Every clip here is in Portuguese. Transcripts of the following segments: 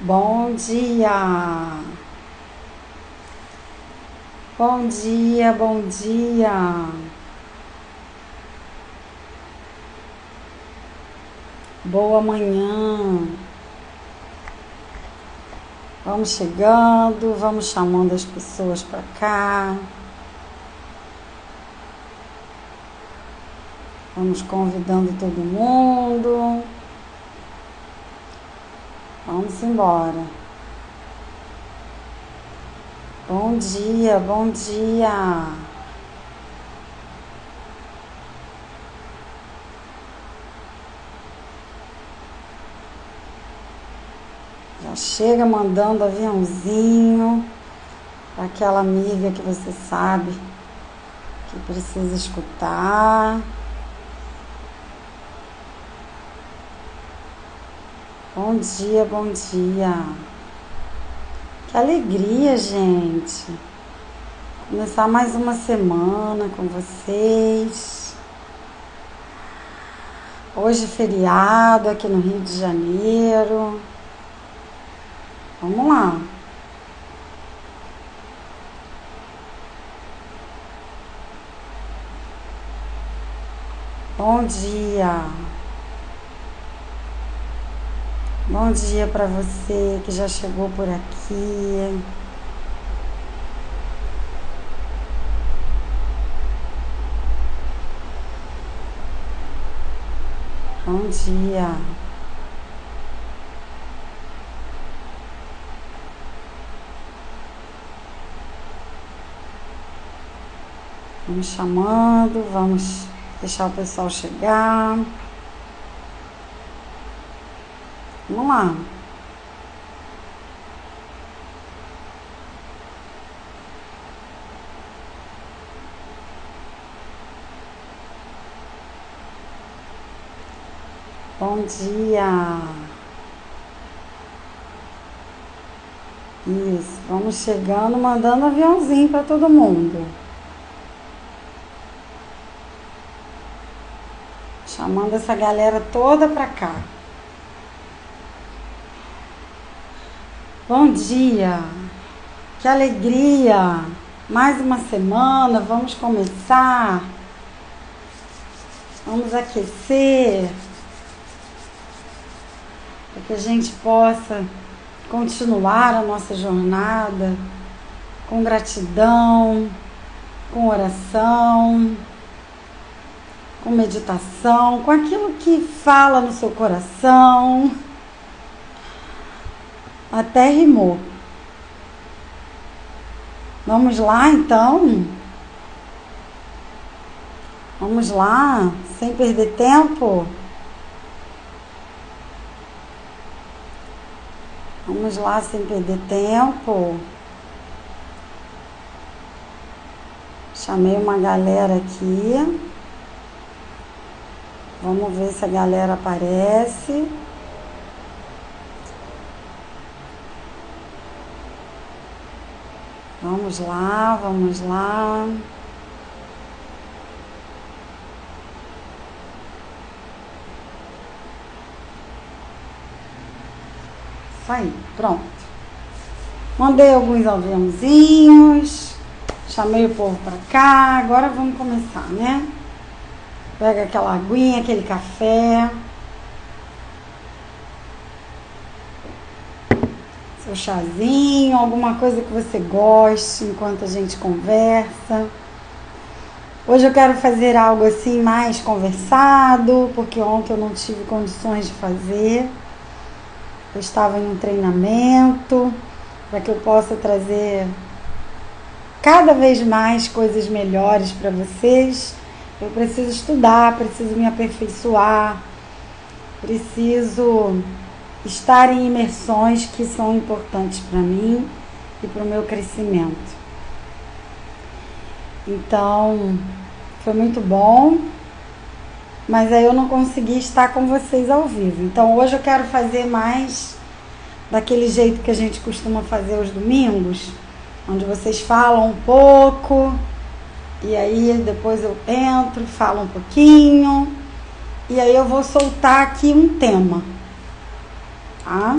Bom dia! Bom dia, bom dia! Boa manhã! Vamos chegando, vamos chamando as pessoas para cá. Vamos convidando todo mundo. Vamos embora. Bom dia, bom dia. Já chega mandando aviãozinho para aquela amiga que você sabe que precisa escutar. Bom dia, bom dia. Que alegria, gente. Começar mais uma semana com vocês. Hoje é feriado aqui no Rio de Janeiro. Vamos lá. Bom dia. Bom dia para você que já chegou por aqui. Bom dia. Vamos chamando, vamos deixar o pessoal chegar. Vamos lá. Bom dia. Isso, vamos chegando, mandando aviãozinho para todo mundo. Chamando essa galera toda para cá. Bom dia, que alegria, mais uma semana, vamos começar, vamos aquecer, para que a gente possa continuar a nossa jornada com gratidão, com oração, com meditação, com aquilo que fala no seu coração. Até rimou. Vamos lá, então? Vamos lá, sem perder tempo? Vamos lá, sem perder tempo. Chamei uma galera aqui. Vamos ver se a galera aparece. Vamos lá, vamos lá. Isso aí, pronto. Mandei alguns aviãozinhos, chamei o povo pra cá, agora vamos começar, né? Pega aquela aguinha, aquele café. Seu chazinho, alguma coisa que você goste enquanto a gente conversa. Hoje eu quero fazer algo assim mais conversado, porque ontem eu não tive condições de fazer. Eu estava em um treinamento para que eu possa trazer cada vez mais coisas melhores para vocês. Eu preciso estudar, preciso me aperfeiçoar, preciso estar em imersões que são importantes para mim e para o meu crescimento. Então, foi muito bom, mas aí eu não consegui estar com vocês ao vivo. Então, hoje eu quero fazer mais daquele jeito que a gente costuma fazer aos domingos, onde vocês falam um pouco, e aí depois eu entro, falo um pouquinho, e aí eu vou soltar aqui um tema. Tá?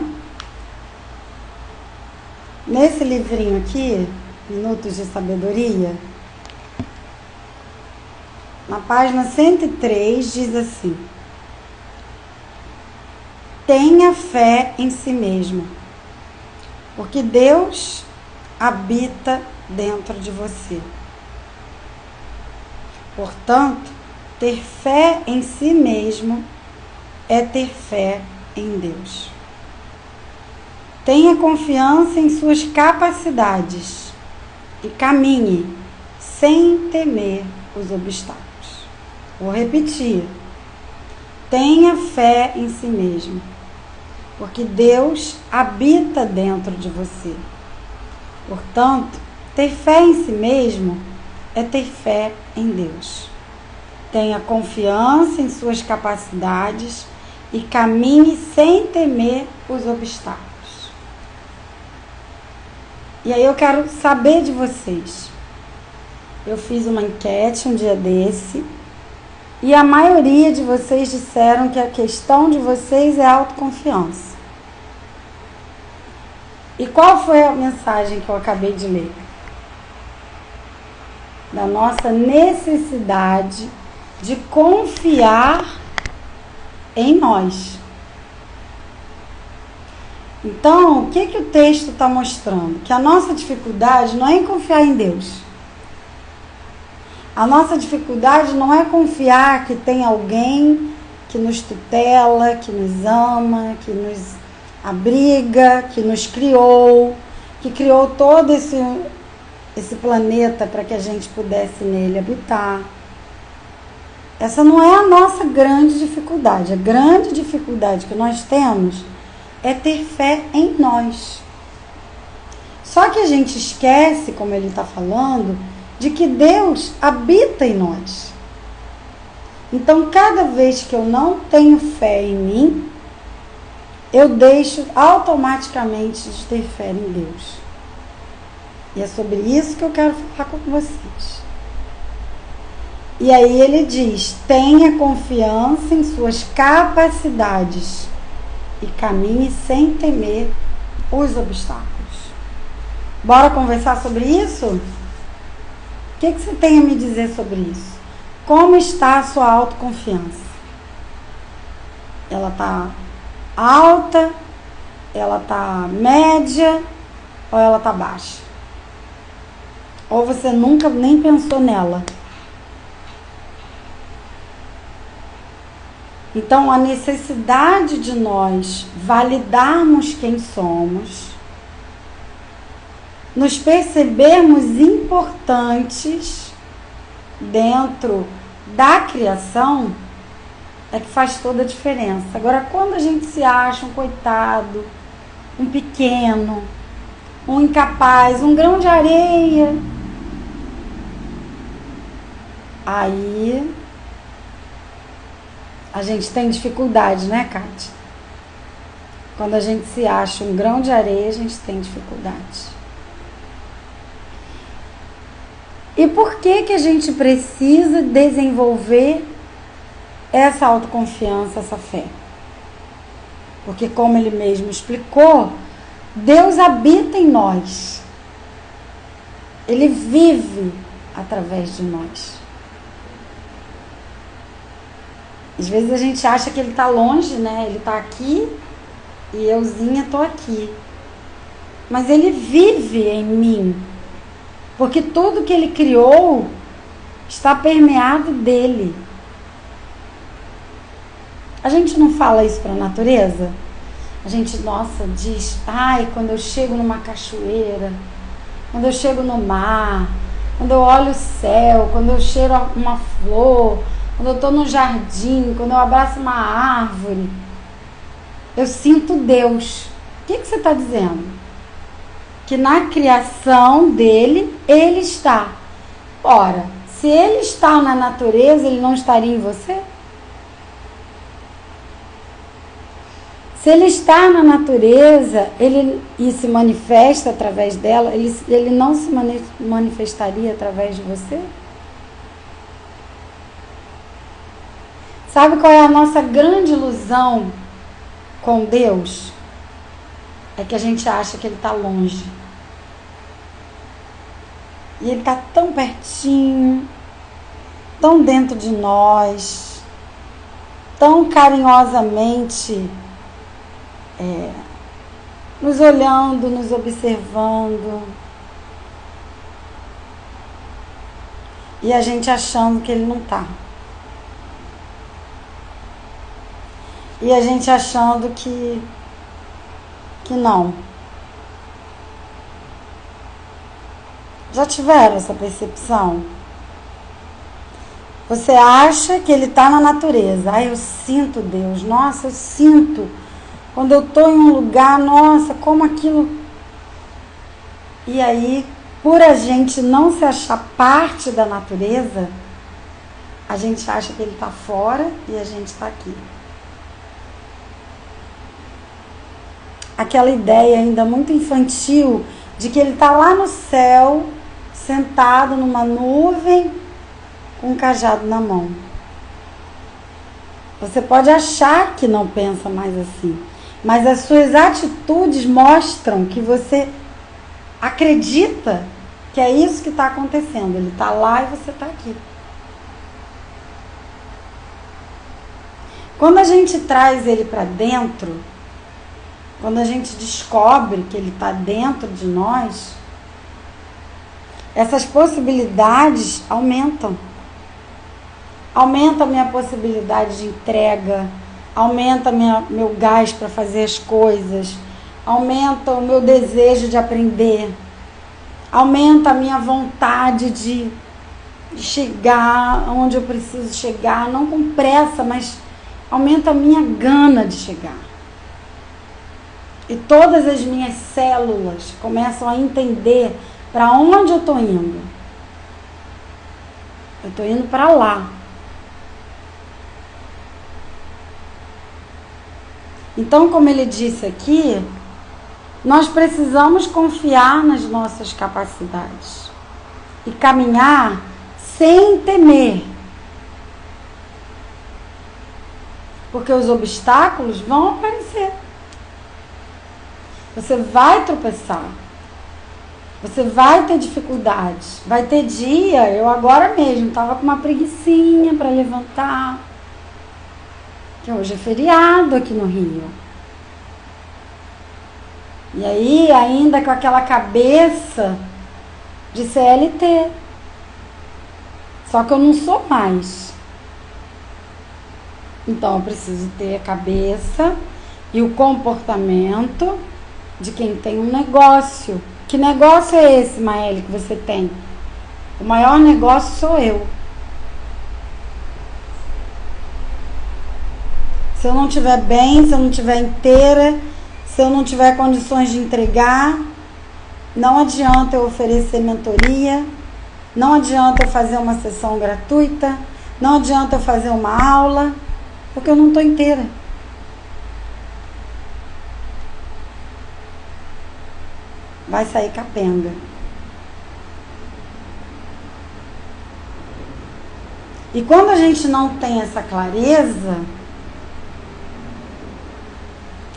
Nesse livrinho aqui, Minutos de Sabedoria, na página 103, diz assim: tenha fé em si mesmo, porque Deus habita dentro de você. Portanto, ter fé em si mesmo é ter fé em Deus. Tenha confiança em suas capacidades e caminhe sem temer os obstáculos. Vou repetir. Tenha fé em si mesmo, porque Deus habita dentro de você. Portanto, ter fé em si mesmo é ter fé em Deus. Tenha confiança em suas capacidades e caminhe sem temer os obstáculos. E aí eu quero saber de vocês. Eu fiz uma enquete um dia desse e a maioria de vocês disseram que a questão de vocês é autoconfiança. E qual foi a mensagem que eu acabei de ler? Da nossa necessidade de confiar em nós. Então, o que o texto está mostrando? Que a nossa dificuldade não é em confiar em Deus. A nossa dificuldade não é confiar que tem alguém que nos tutela, que nos ama, que nos abriga, que nos criou, que criou todo esse planeta para que a gente pudesse nele habitar. Essa não é a nossa grande dificuldade. A grande dificuldade que nós temos é ter fé em nós. Só que a gente esquece, como ele está falando, de que Deus habita em nós. Então, cada vez que eu não tenho fé em mim, eu deixo automaticamente de ter fé em Deus. E é sobre isso que eu quero falar com vocês. E aí ele diz: tenha confiança em suas capacidades e caminhe sem temer os obstáculos. Bora conversar sobre isso? O que você tem a me dizer sobre isso? Como está a sua autoconfiança? Ela está alta? Ela está média? Ou ela está baixa? Ou você nunca nem pensou nela? Então, a necessidade de nós validarmos quem somos, nos percebermos importantes dentro da criação, é que faz toda a diferença. Agora, quando a gente se acha um coitado, um pequeno, um incapaz, um grão de areia, aí a gente tem dificuldade, né, Kátia? Quando a gente se acha um grão de areia, a gente tem dificuldade. E por que a gente precisa desenvolver essa autoconfiança, essa fé? Porque, como ele mesmo explicou, Deus habita em nós. Ele vive através de nós. Às vezes a gente acha que ele está longe, né? Ele está aqui e euzinha estou aqui. Mas ele vive em mim. Porque tudo que ele criou está permeado dele. A gente não fala isso para a natureza? A gente, nossa, diz, ai, quando eu chego numa cachoeira, quando eu chego no mar, quando eu olho o céu, quando eu cheiro uma flor, quando eu estou no jardim, quando eu abraço uma árvore, eu sinto Deus. O que você está dizendo? Que na criação dele, ele está. Ora, se ele está na natureza, ele não estaria em você? Se ele está na natureza e se manifesta através dela, ele não se manifestaria através de você? Sabe qual é a nossa grande ilusão com Deus? É que a gente acha que ele está longe. E Ele está tão pertinho, tão dentro de nós, tão carinhosamente nos olhando, nos observando. E a gente achando que Ele não está. E a gente achando que não. Já tiveram essa percepção? Você acha que Ele está na natureza. Eu sinto Deus. Nossa, eu sinto. Quando eu estou em um lugar, nossa, como aquilo... E aí, por a gente não se achar parte da natureza, a gente acha que Ele está fora e a gente está aqui. Aquela ideia ainda muito infantil de que Ele está lá no céu, sentado numa nuvem, com um cajado na mão. Você pode achar que não pensa mais assim, mas as suas atitudes mostram que você acredita que é isso que está acontecendo. Ele está lá e você está aqui. Quando a gente traz Ele para dentro, quando a gente descobre que Ele está dentro de nós, essas possibilidades aumentam. Aumenta a minha possibilidade de entrega, aumenta meu gás para fazer as coisas, aumenta o meu desejo de aprender, aumenta a minha vontade de chegar onde eu preciso chegar, não com pressa, mas aumenta a minha gana de chegar. E todas as minhas células começam a entender para onde eu estou indo. Eu estou indo para lá. Então, como ele disse aqui, nós precisamos confiar nas nossas capacidades e caminhar sem temer. Porque os obstáculos vão aparecer. Você vai tropeçar. Você vai ter dificuldades. Vai ter dia, eu agora mesmo estava com uma preguicinha para levantar. Que hoje é feriado aqui no Rio. E aí, ainda com aquela cabeça de CLT. Só que eu não sou mais. Então, eu preciso ter a cabeça e o comportamento de quem tem um negócio. Que negócio é esse, Maeli, que você tem? O maior negócio sou eu. Se eu não estiver bem, se eu não estiver inteira, se eu não tiver condições de entregar, não adianta eu oferecer mentoria, não adianta eu fazer uma sessão gratuita, não adianta eu fazer uma aula, porque eu não estou inteira. Vai sair capenga. E quando a gente não tem essa clareza,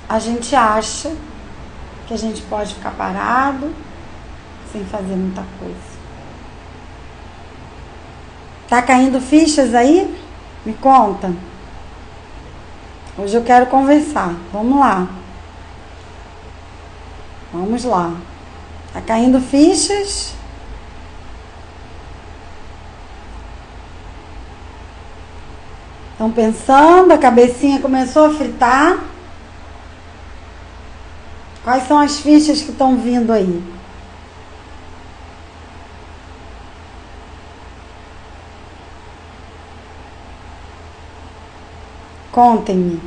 a gente acha que a gente pode ficar parado sem fazer muita coisa. Tá caindo fichas aí? Me conta. Hoje eu quero conversar. Vamos lá. Vamos lá. Tá caindo fichas? Estão pensando? A cabecinha começou a fritar? Quais são as fichas que estão vindo aí? Contem-me.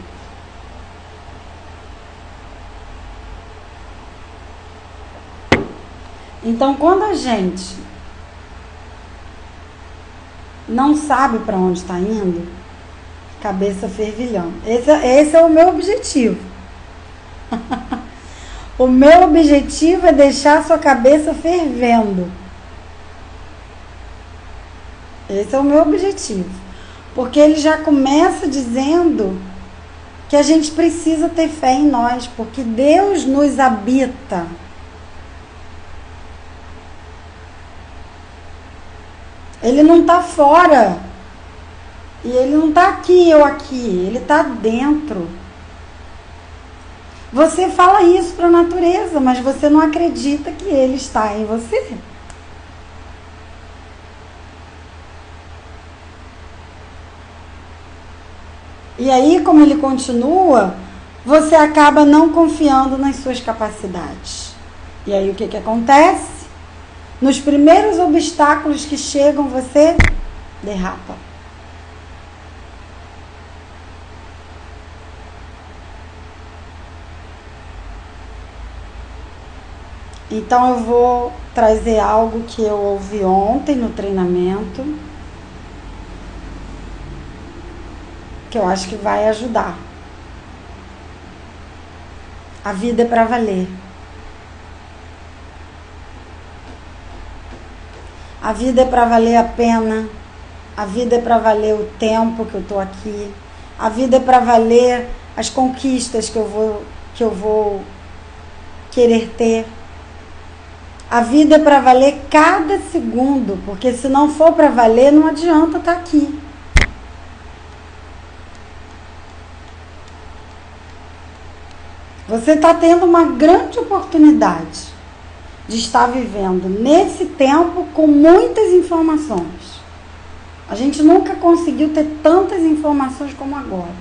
Então, quando a gente não sabe para onde está indo, cabeça fervilhando. Esse é o meu objetivo. O meu objetivo é deixar a sua cabeça fervendo. Esse é o meu objetivo. Porque ele já começa dizendo que a gente precisa ter fé em nós, porque Deus nos habita. Ele não está fora. E ele não está aqui, eu aqui. Ele está dentro. Você fala isso para a natureza, mas você não acredita que ele está em você. E aí, como ele continua, você acaba não confiando nas suas capacidades. E aí, o que acontece? Nos primeiros obstáculos que chegam, você derrapa. Então, eu vou trazer algo que eu ouvi ontem no treinamento, que eu acho que vai ajudar. A vida é para valer. A vida é para valer a pena. A vida é para valer o tempo que eu tô aqui. A vida é para valer as conquistas que eu vou querer ter. A vida é para valer cada segundo, porque se não for para valer, não adianta estar aqui. Você está tendo uma grande oportunidade de estar vivendo nesse tempo com muitas informações. A gente nunca conseguiu ter tantas informações como agora.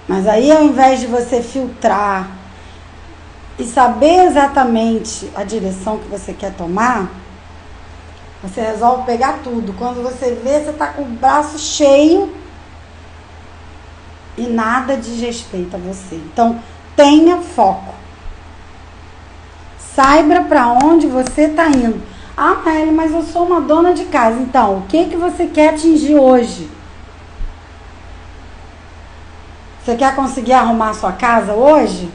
Mas aí, ao invés de você filtrar e saber exatamente a direção que você quer tomar, você resolve pegar tudo. Quando você vê, você está com o braço cheio e nada diz respeito a você. Então, tenha foco. Saiba para onde você está indo. Ah, Maeli, mas eu sou uma dona de casa. Então, o que você quer atingir hoje? Você quer conseguir arrumar a sua casa hoje?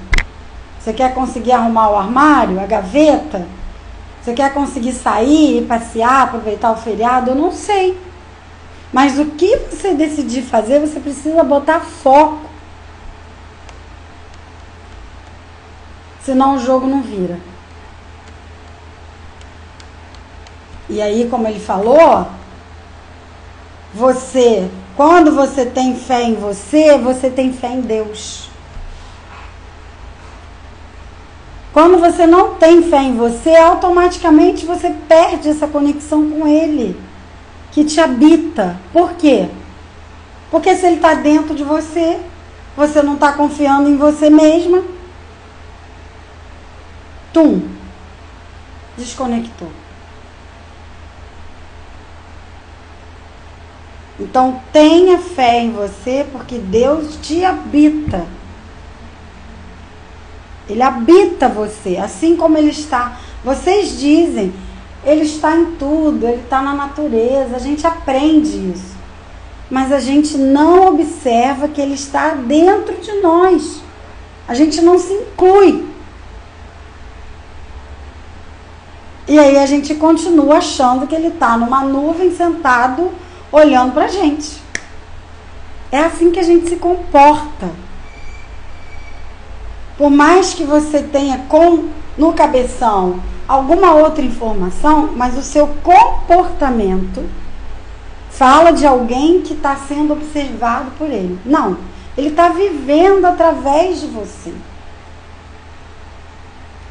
Você quer conseguir arrumar o armário, a gaveta? Você quer conseguir sair, passear, aproveitar o feriado? Eu não sei. Mas o que você decidir fazer, você precisa botar foco. Senão o jogo não vira. E aí, como ele falou, quando você tem fé em você, você tem fé em Deus. Quando você não tem fé em você, automaticamente você perde essa conexão com Ele, que te habita. Por quê? Porque se Ele está dentro de você, você não está confiando em você mesma, desconectou. Então, tenha fé em você, porque Deus te habita. Ele habita você, assim como Ele está. Vocês dizem, Ele está em tudo, Ele está na natureza, a gente aprende isso. Mas a gente não observa que Ele está dentro de nós. A gente não se inclui. E aí a gente continua achando que Ele está numa nuvem sentado, olhando pra gente. É assim que a gente se comporta. Por mais que você tenha no cabeção alguma outra informação, mas o seu comportamento fala de alguém que está sendo observado por ele. Não, ele está vivendo através de você.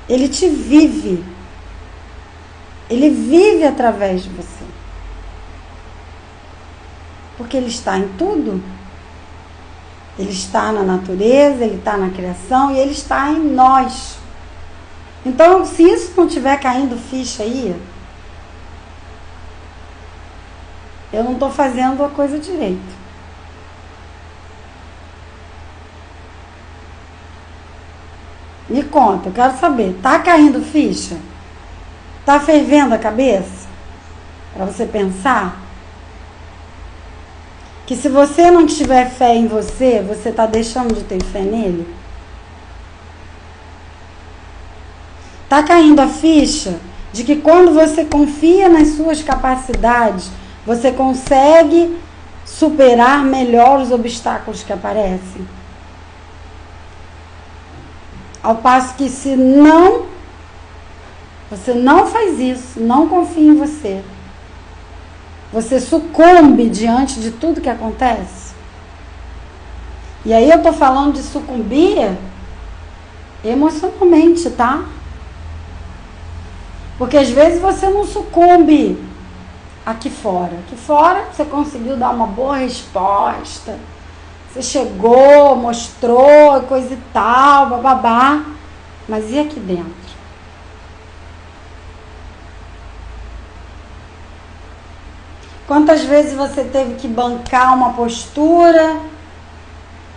Ele te vive. Ele vive através de você. Porque Ele está em tudo. Ele está na natureza, Ele está na criação e Ele está em nós. Então, se isso não estiver caindo ficha aí, eu não estou fazendo a coisa direito. Me conta, eu quero saber. Está caindo ficha? Está fervendo a cabeça? Para você pensar? Que se você não tiver fé em você, você está deixando de ter fé nele? Está caindo a ficha de que quando você confia nas suas capacidades, você consegue superar melhor os obstáculos que aparecem? Ao passo que se não Você não faz isso, não confia em você. Você sucumbe diante de tudo que acontece. E aí eu tô falando de sucumbir emocionalmente, tá? Porque às vezes você não sucumbe aqui fora. Aqui fora você conseguiu dar uma boa resposta. Você chegou, mostrou, coisa e tal, bababá. Mas e aqui dentro? Quantas vezes você teve que bancar uma postura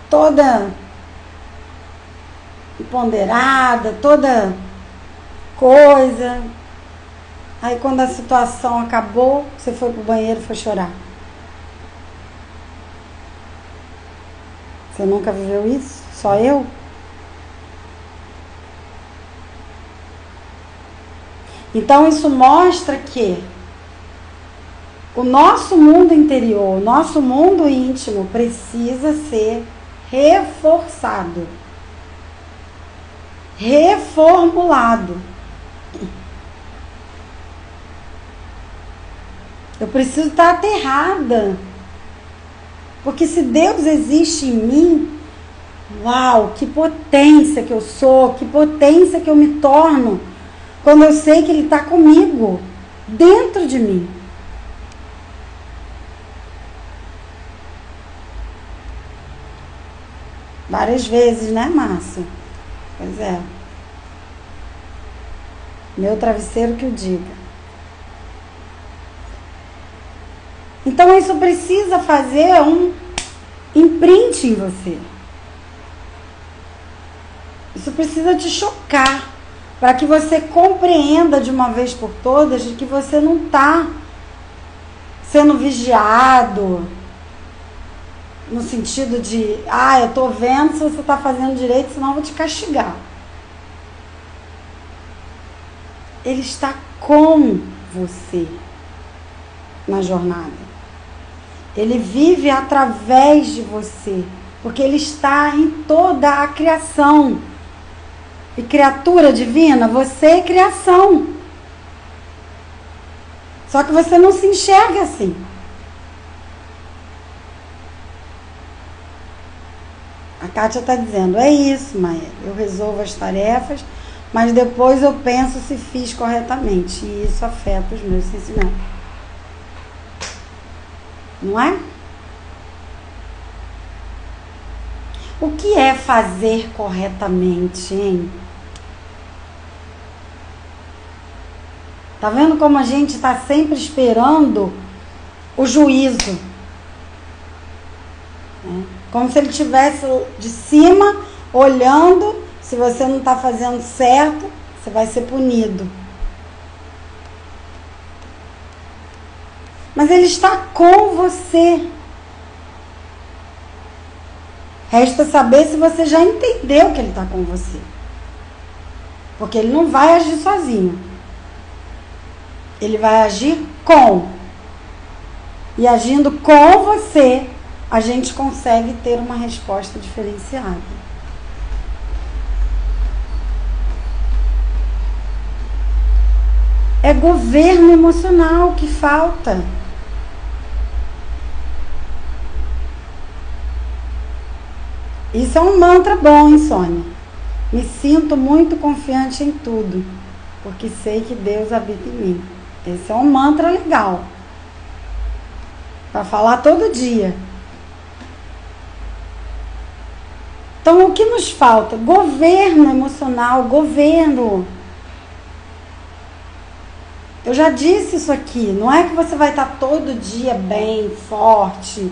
toda ponderada, toda coisa. Aí quando a situação acabou, você foi pro banheiro e foi chorar. Você nunca viveu isso? Só eu? Então isso mostra que o nosso mundo interior, o nosso mundo íntimo precisa ser reforçado, reformulado. Eu preciso estar aterrada. Porque se Deus existe em mim, uau, que potência que eu sou, que potência que eu me torno, quando eu sei que Ele está comigo, dentro de mim. Várias vezes, né, Márcia? Pois é. Meu travesseiro que o diga. Então isso precisa fazer um imprint em você. Isso precisa te chocar, para que você compreenda de uma vez por todas de que você não está sendo vigiado, no sentido de, eu estou vendo se você está fazendo direito, senão eu vou te castigar. Ele está com você na jornada. Ele vive através de você, porque Ele está em toda a criação. E criatura divina, você é criação. Só que você não se enxerga assim. A Kátia está dizendo, é isso, Maia, eu resolvo as tarefas, mas depois eu penso se fiz corretamente. E isso afeta os meus sentimentos. Não é? O que é fazer corretamente, hein? Tá vendo como a gente está sempre esperando o juízo? Né? Como se ele estivesse de cima, olhando, se você não está fazendo certo, você vai ser punido. Mas Ele está com você. Resta saber se você já entendeu que Ele está com você. Porque Ele não vai agir sozinho. Ele vai agir com. E agindo com você, a gente consegue ter uma resposta diferenciada. É governo emocional que falta. Isso é um mantra bom, hein, Sônia? Me sinto muito confiante em tudo, porque sei que Deus habita em mim. Esse é um mantra legal. Para falar todo dia. Então, o que nos falta? Governo emocional, governo. Eu já disse isso aqui. Não é que você vai estar todo dia bem, forte,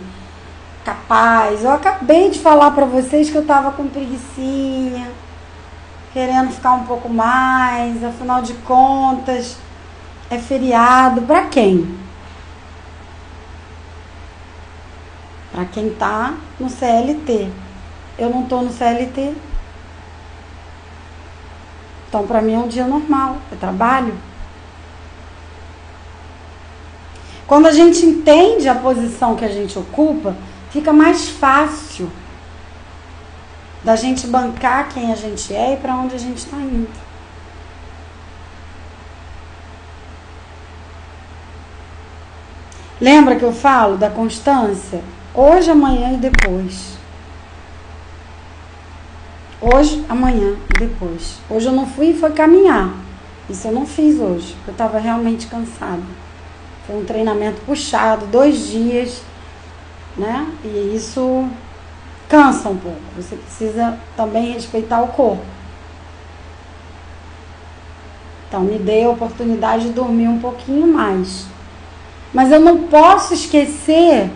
capaz. Eu acabei de falar para vocês que eu estava com preguicinha, querendo ficar um pouco mais. Afinal de contas, é feriado. Para quem? Para quem está no CLT. Eu não estou no CLT. Então, para mim é um dia normal. É trabalho. Quando a gente entende a posição que a gente ocupa, fica mais fácil da gente bancar quem a gente é e para onde a gente está indo. Lembra que eu falo da constância? Hoje, amanhã e depois. Hoje, amanhã e depois. Hoje eu não fui e foi caminhar. Isso eu não fiz hoje, porque eu estava realmente cansada. Foi um treinamento puxado, 2 dias, né? E isso cansa um pouco. Você precisa também respeitar o corpo. Então, me dei a oportunidade de dormir um pouquinho mais. Mas eu não posso esquecer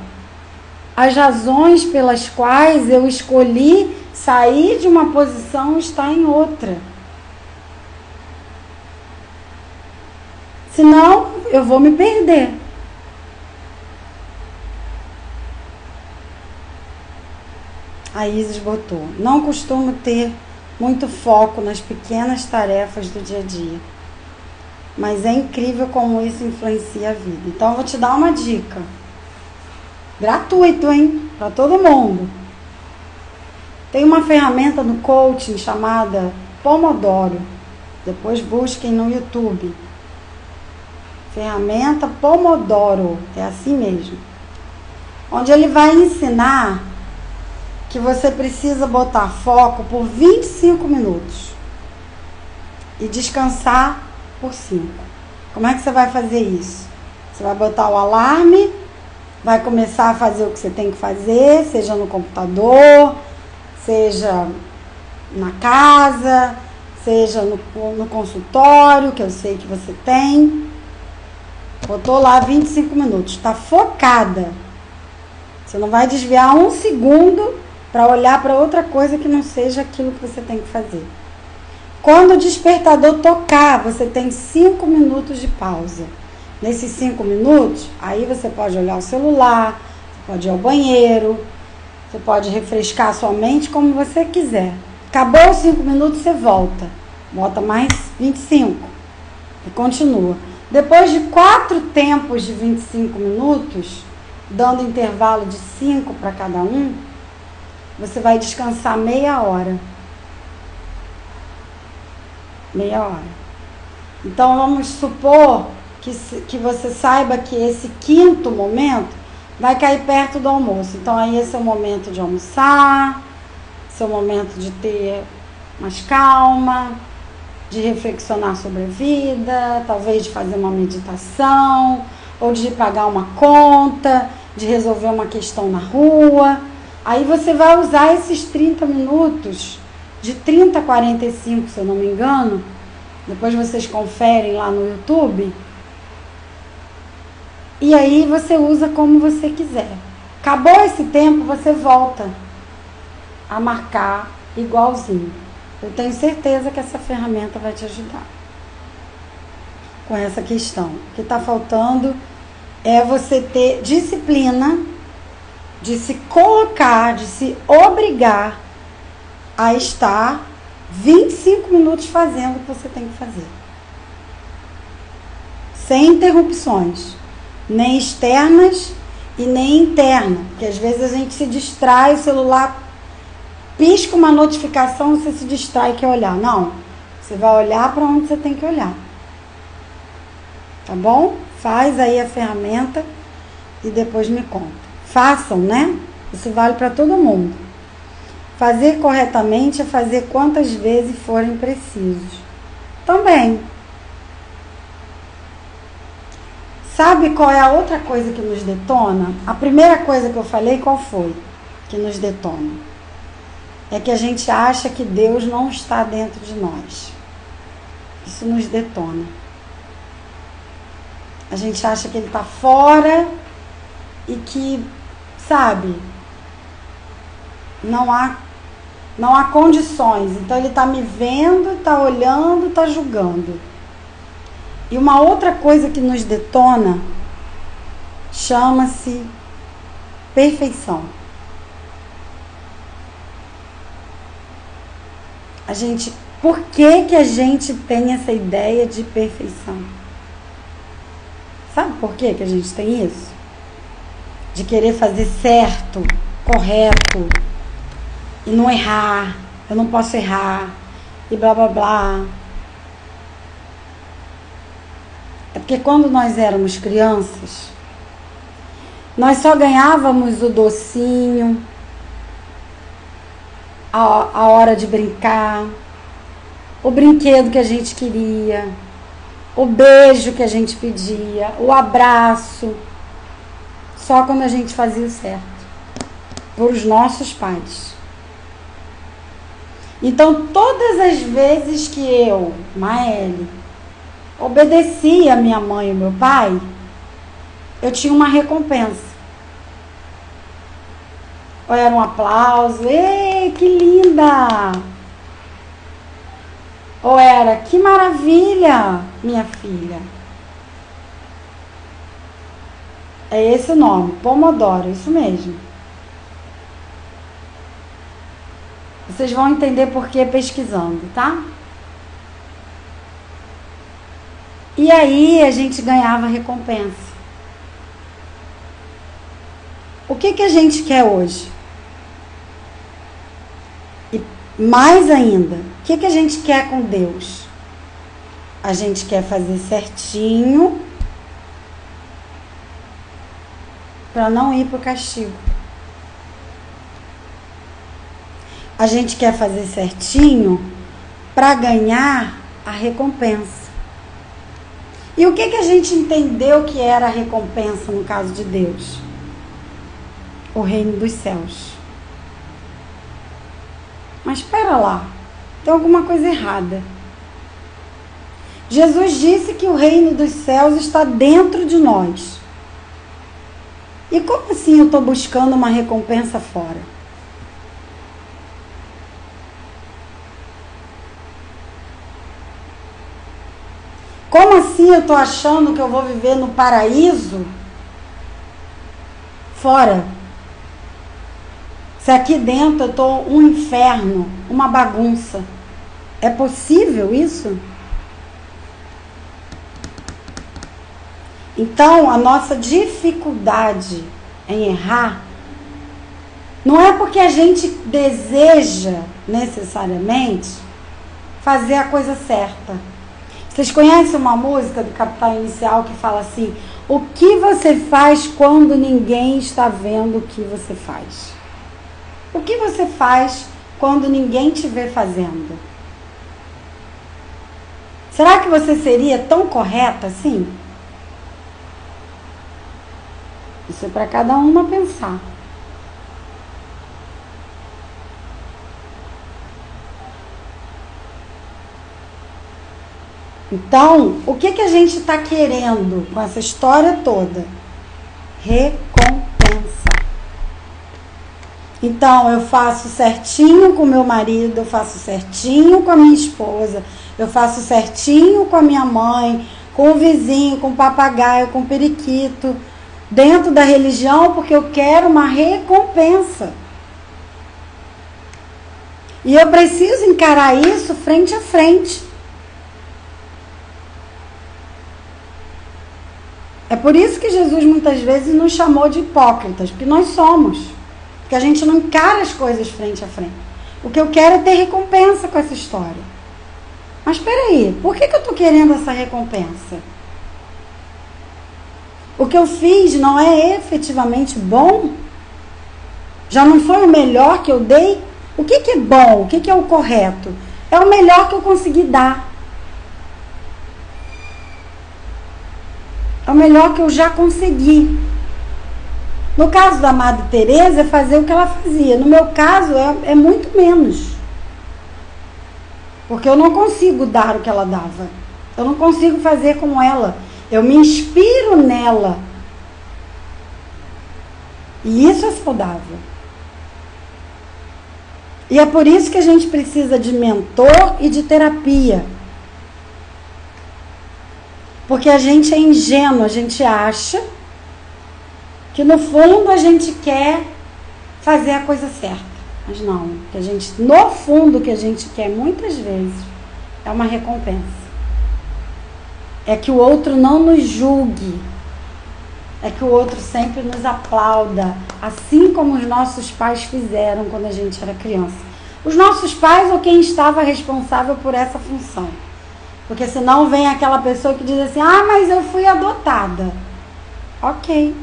as razões pelas quais eu escolhi sair de uma posição e estar em outra. Senão, eu vou me perder. A Isis botou: não costumo ter muito foco nas pequenas tarefas do dia a dia, mas é incrível como isso influencia a vida. Então eu vou te dar uma dica. Gratuito, hein? Para todo mundo. Tem uma ferramenta no coaching chamada Pomodoro. Depois busquem no YouTube. Ferramenta Pomodoro. É assim mesmo. Onde ele vai ensinar que você precisa botar foco por 25 minutos e descansar por 5. Como é que você vai fazer isso? Você vai botar o alarme, vai começar a fazer o que você tem que fazer, seja no computador, seja na casa, seja no consultório, que eu sei que você tem. Botou lá 25 minutos, está focada. Você não vai desviar 1 segundo para olhar para outra coisa que não seja aquilo que você tem que fazer. Quando o despertador tocar, você tem 5 minutos de pausa. Nesses 5 minutos, aí você pode olhar o celular, você pode ir ao banheiro, você pode refrescar a sua mente como você quiser. Acabou os 5 minutos, você volta. Bota mais 25 e continua. Depois de 4 tempos de 25 minutos, dando intervalo de 5 para cada um, você vai descansar meia hora. Meia hora. Então, vamos supor que você saiba que esse 5º momento vai cair perto do almoço. Então, aí esse é o momento de almoçar, esse é o momento de ter mais calma, de reflexionar sobre a vida, talvez de fazer uma meditação, ou de pagar uma conta, de resolver uma questão na rua. Aí você vai usar esses 30 minutos, de 30 a 45, se eu não me engano, depois vocês conferem lá no YouTube, e aí você usa como você quiser. Acabou esse tempo, você volta a marcar igualzinho. Eu tenho certeza que essa ferramenta vai te ajudar com essa questão. O que está faltando é você ter disciplina de se colocar, de se obrigar a estar 25 minutos fazendo o que você tem que fazer. Sem interrupções, nem externas e nem internas. Porque às vezes a gente se distrai, o celular pisca uma notificação, você se distrai e quer olhar. Não, você vai olhar para onde você tem que olhar. Tá bom? Faz aí a ferramenta e depois me conta. Façam, né? Isso vale para todo mundo. Fazer corretamente é fazer quantas vezes forem precisos. Também. Sabe qual é a outra coisa que nos detona? A primeira coisa que eu falei, qual foi? Que nos detona. É que a gente acha que Deus não está dentro de nós. Isso nos detona. A gente acha que Ele está fora e que, sabe, não há condições. Então Ele está me vendo, está olhando, está julgando. E uma outra coisa que nos detona chama-se perfeição. Por que a gente tem essa ideia de perfeição? Sabe por que a gente tem isso? De querer fazer certo, correto, e não errar, eu não posso errar, e blá blá blá. É porque quando nós éramos crianças, Nós só ganhávamos o docinho, a hora de brincar, o brinquedo que a gente queria, o beijo que a gente pedia, o abraço, só quando a gente fazia o certo, por os nossos pais. Então, todas as vezes que eu, Maeli, obedecia a minha mãe e meu pai, eu tinha uma recompensa. Ou era um aplauso, ei, que linda! Ou era, que maravilha, minha filha. É esse o nome, Pomodoro, isso mesmo. Vocês vão entender por que pesquisando, tá? E aí a gente ganhava recompensa. O que a gente quer hoje? E mais ainda, o que a gente quer com Deus? A gente quer fazer certinho para não ir para o castigo. A gente quer fazer certinho para ganhar a recompensa. E o que a gente entendeu que era a recompensa no caso de Deus? O reino dos céus. Mas espera lá, tem alguma coisa errada. Jesus disse que o reino dos céus está dentro de nós. E como assim eu estou buscando uma recompensa fora? Como assim eu estou achando que eu vou viver no paraíso fora? Se aqui dentro eu estou um inferno, uma bagunça. É possível isso? Então, a nossa dificuldade em errar não é porque a gente deseja necessariamente fazer a coisa certa. Vocês conhecem uma música do Capital Inicial que fala assim: o que você faz quando ninguém está vendo o que você faz? O que você faz quando ninguém te vê fazendo? Será que você seria tão correta assim? Isso é para cada uma pensar. Então, o que a gente está querendo com essa história toda? Recompensa. Então, eu faço certinho com meu marido, eu faço certinho com a minha esposa, eu faço certinho com a minha mãe, com o vizinho, com o papagaio, com o periquito, dentro da religião, porque eu quero uma recompensa. E eu preciso encarar isso frente a frente. É por isso que Jesus muitas vezes nos chamou de hipócritas, porque nós somos. Porque a gente não encara as coisas frente a frente. O que eu quero é ter recompensa com essa história. Mas espera aí, por que eu estou querendo essa recompensa? O que eu fiz não é efetivamente bom? Já não foi o melhor que eu dei? O que é bom? O que é o correto? É o melhor que eu consegui dar. É o melhor que eu já consegui. No caso da Madre Teresa, é fazer o que ela fazia. No meu caso, é muito menos. Porque eu não consigo dar o que ela dava. Eu não consigo fazer como ela. Eu me inspiro nela. E isso é saudável. E é por isso que a gente precisa de mentor e de terapia. Porque a gente é ingênuo, a gente acha que no fundo a gente quer fazer a coisa certa. Mas não, que a gente, no fundo, o que a gente quer muitas vezes é uma recompensa. É que o outro não nos julgue. É que o outro sempre nos aplauda, assim como os nossos pais fizeram quando a gente era criança. Os nossos pais ou quem estava responsável por essa função. Porque senão vem aquela pessoa que diz assim: ah, mas eu fui adotada. Ok.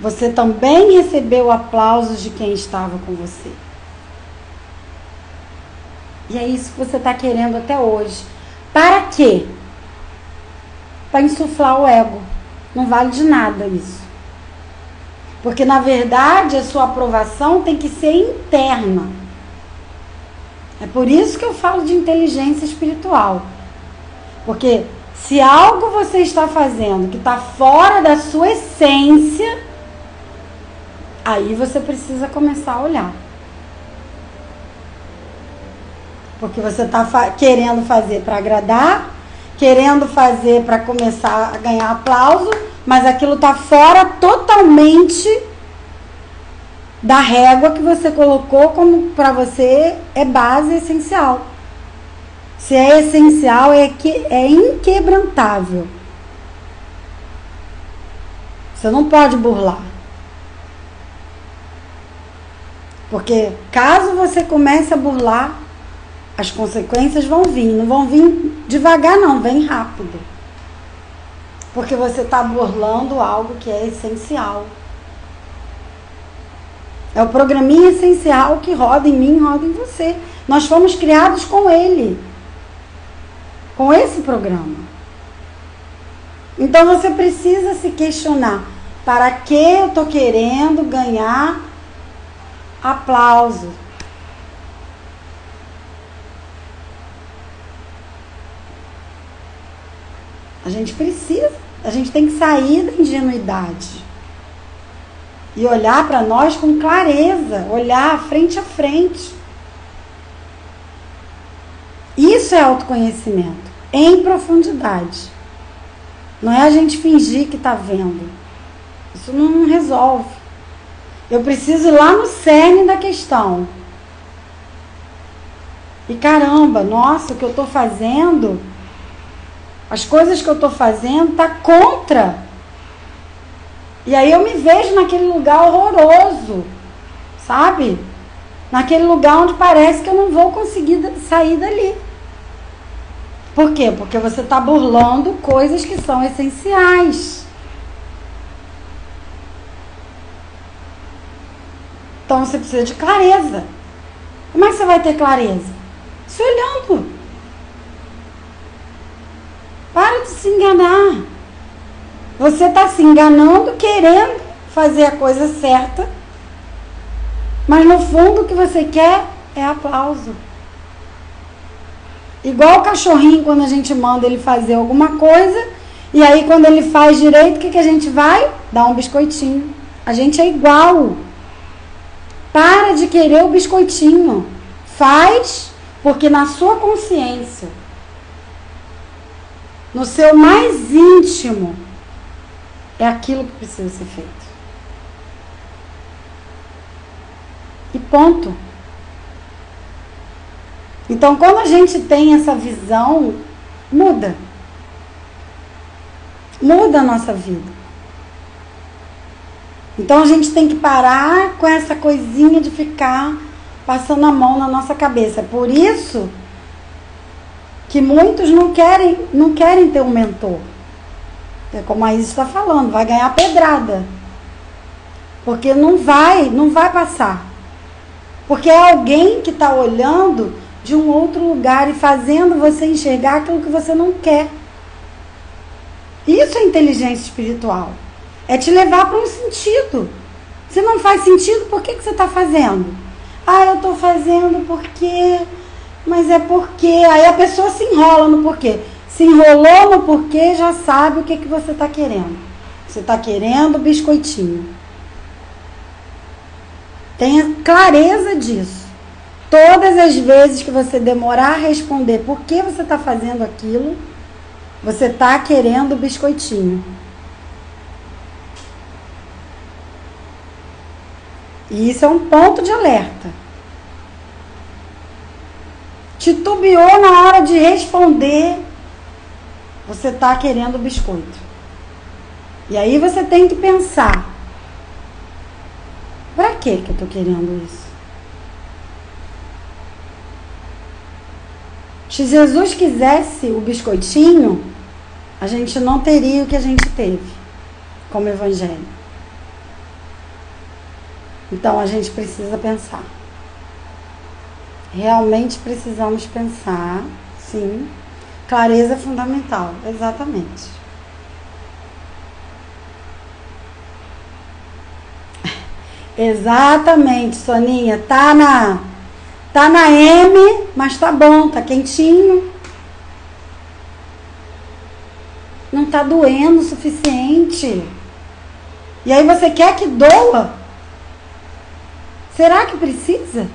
você também recebeu aplausos de quem estava com você. E é isso que você está querendo até hoje. Para quê? Para insuflar o ego. Não vale de nada isso. Porque, na verdade, a sua aprovação tem que ser interna. É por isso que eu falo de inteligência espiritual. Porque se algo você está fazendo que está fora da sua essência, aí você precisa começar a olhar. Porque você está querendo fazer para agradar, querendo fazer para começar a ganhar aplauso, mas aquilo está fora totalmente da régua que você colocou como para você é base essencial. Se é essencial, é inquebrantável. Você não pode burlar. Porque caso você comece a burlar, as consequências vão vir. Não vão vir devagar, não. Vem rápido. Porque você está burlando algo que é essencial. É o programinha essencial que roda em mim, roda em você. Nós fomos criados com ele. Com esse programa. Então você precisa se questionar. Para que eu estou querendo ganhar aplauso? A gente tem que sair da ingenuidade. E olhar para nós com clareza. Olhar frente a frente. Isso é autoconhecimento. Em profundidade. Não é a gente fingir que está vendo. Isso não resolve. Eu preciso ir lá no cerne da questão. E caramba, nossa, o que eu estou fazendo, as coisas que eu estou fazendo está contra. E aí eu me vejo naquele lugar horroroso, sabe? Naquele lugar onde parece que eu não vou conseguir sair dali. Por quê? Porque você está burlando coisas que são essenciais. Então você precisa de clareza. Como é que você vai ter clareza? Se olhando. Para de se enganar. Você está se enganando, querendo fazer a coisa certa, mas no fundo o que você quer é aplauso. Igual o cachorrinho, quando a gente manda ele fazer alguma coisa, e aí quando ele faz direito, o que a gente vai? Dar um biscoitinho. A gente é igual. Para de querer o biscoitinho. Faz, porque na sua consciência, no seu mais íntimo, é aquilo que precisa ser feito. E ponto. Então, quando a gente tem essa visão, muda. Muda a nossa vida. Então, a gente tem que parar com essa coisinha de ficar passando a mão na nossa cabeça. É por isso que muitos não querem ter um mentor. É como a Isis está falando, vai ganhar pedrada. Porque não vai passar. Porque é alguém que está olhando de um outro lugar e fazendo você enxergar aquilo que você não quer. Isso é inteligência espiritual. É te levar para um sentido. Se não faz sentido, por que você está fazendo? Ah, eu estou fazendo porque... Mas é porque... Aí a pessoa se enrola no porquê. Se enrolou no porquê, já sabe o que você está querendo. Você está querendo biscoitinho. Tenha clareza disso. Todas as vezes que você demorar a responder por que você está fazendo aquilo, você está querendo biscoitinho. E isso é um ponto de alerta. Titubeou na hora de responder, você está querendo biscoito. E aí você tem que pensar, para que eu estou querendo isso? Se Jesus quisesse o biscoitinho, a gente não teria o que a gente teve como evangelho. Então a gente precisa pensar. Realmente precisamos pensar, sim. Clareza é fundamental, exatamente. Exatamente, Soninha. Tá na M, mas tá bom, tá quentinho. Não tá doendo o suficiente. E aí você quer que doa? Será que precisa?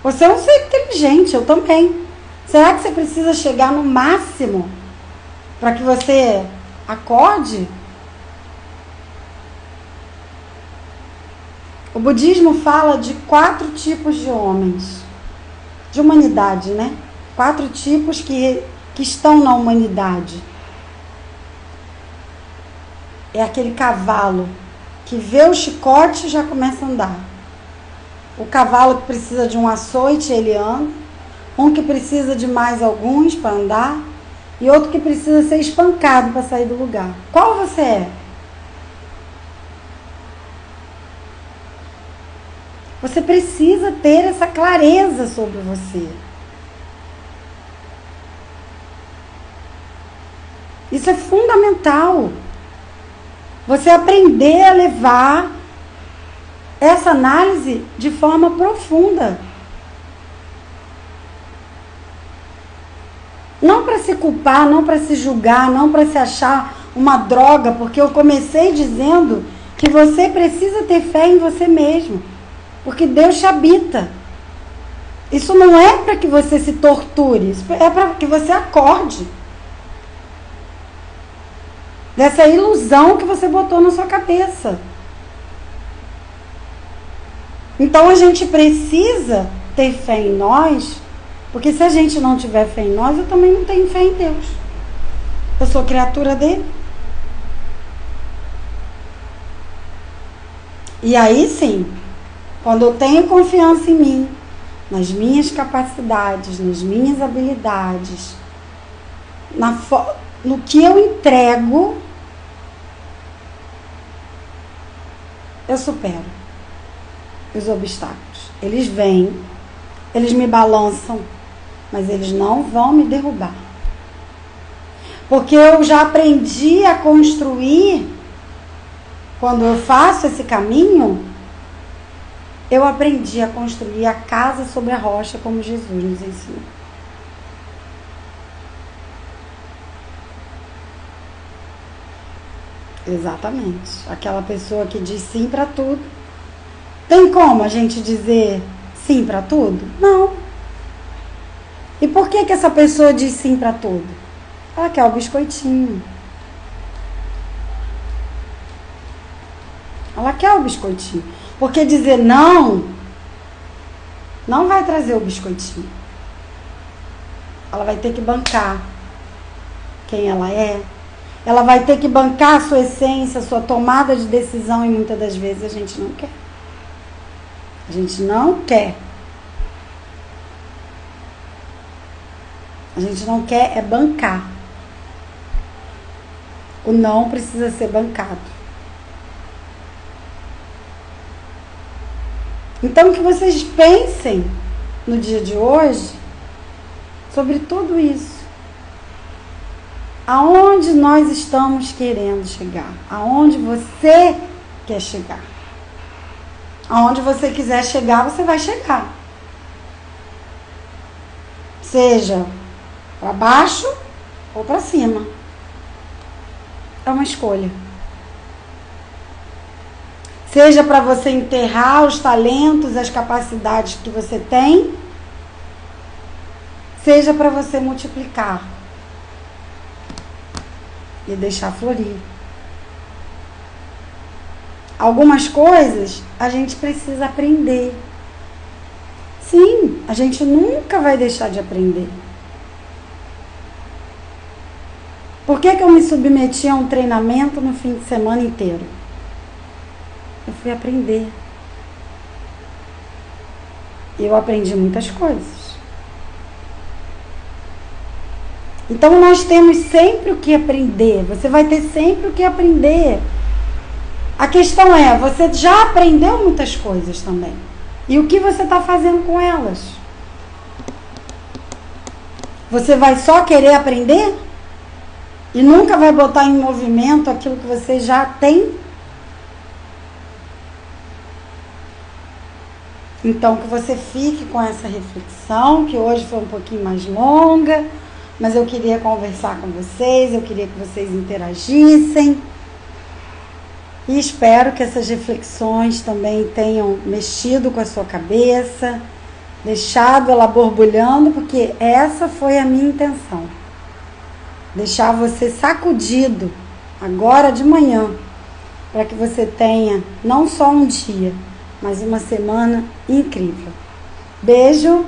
Você é um ser inteligente, eu também. Será que você precisa chegar no máximo para que você acorde? O budismo fala de 4 tipos de homens, de humanidade, né? 4 tipos que estão na humanidade. É aquele cavalo que vê o chicote e já começa a andar. O cavalo que precisa de um açoite, ele anda. Um que precisa de mais alguns para andar. E outro que precisa ser espancado para sair do lugar. Qual você é? Você precisa ter essa clareza sobre você. Isso é fundamental. Você aprender a levar essa análise de forma profunda. Não para se culpar, não para se julgar, não para se achar uma droga, porque eu comecei dizendo que você precisa ter fé em você mesmo, porque Deus te habita. Isso não é para que você se torture, isso é para que você acorde dessa ilusão que você botou na sua cabeça. Então a gente precisa ter fé em nós, porque se a gente não tiver fé em nós, eu também não tenho fé em Deus. Eu sou criatura dele. E aí sim, quando eu tenho confiança em mim, nas minhas capacidades, nas minhas habilidades, no que eu entrego, eu supero os obstáculos. Eles vêm, eles me balançam, mas eles não vão me derrubar. Porque eu já aprendi a construir, quando eu faço esse caminho, eu aprendi a construir a casa sobre a rocha, como Jesus nos ensinou. Exatamente. Aquela pessoa que diz sim para tudo. Tem como a gente dizer sim para tudo? Não. E por que essa pessoa diz sim para tudo? Ela quer o biscoitinho. Ela quer o biscoitinho. Porque dizer não vai trazer o biscoitinho. Ela vai ter que bancar quem ela é. Ela vai ter que bancar a sua essência, a sua tomada de decisão, e muitas das vezes a gente não quer. A gente não quer. A gente não quer é bancar. O não precisa ser bancado. Então que vocês pensem no dia de hoje sobre tudo isso. Aonde nós estamos querendo chegar? Aonde você quer chegar? Aonde você quiser chegar, você vai chegar. Seja para baixo ou para cima. É uma escolha. Seja para você enterrar os talentos, as capacidades que você tem, seja para você multiplicar e deixar florir. Algumas coisas a gente precisa aprender. Sim, a gente nunca vai deixar de aprender. Por que eu me submeti a um treinamento no fim de semana inteiro? Eu fui aprender. Eu aprendi muitas coisas. Então nós temos sempre o que aprender. Você vai ter sempre o que aprender. A questão é, você já aprendeu muitas coisas também. E o que você está fazendo com elas? Você vai só querer aprender? E nunca vai botar em movimento aquilo que você já tem? Então, que você fique com essa reflexão, que hoje foi um pouquinho mais longa, mas eu queria conversar com vocês, eu queria que vocês interagissem. E espero que essas reflexões também tenham mexido com a sua cabeça, deixado ela borbulhando, porque essa foi a minha intenção. Deixar você sacudido agora de manhã, para que você tenha não só um dia, mas uma semana incrível. Beijo,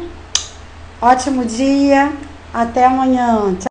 ótimo dia, até amanhã. Tchau.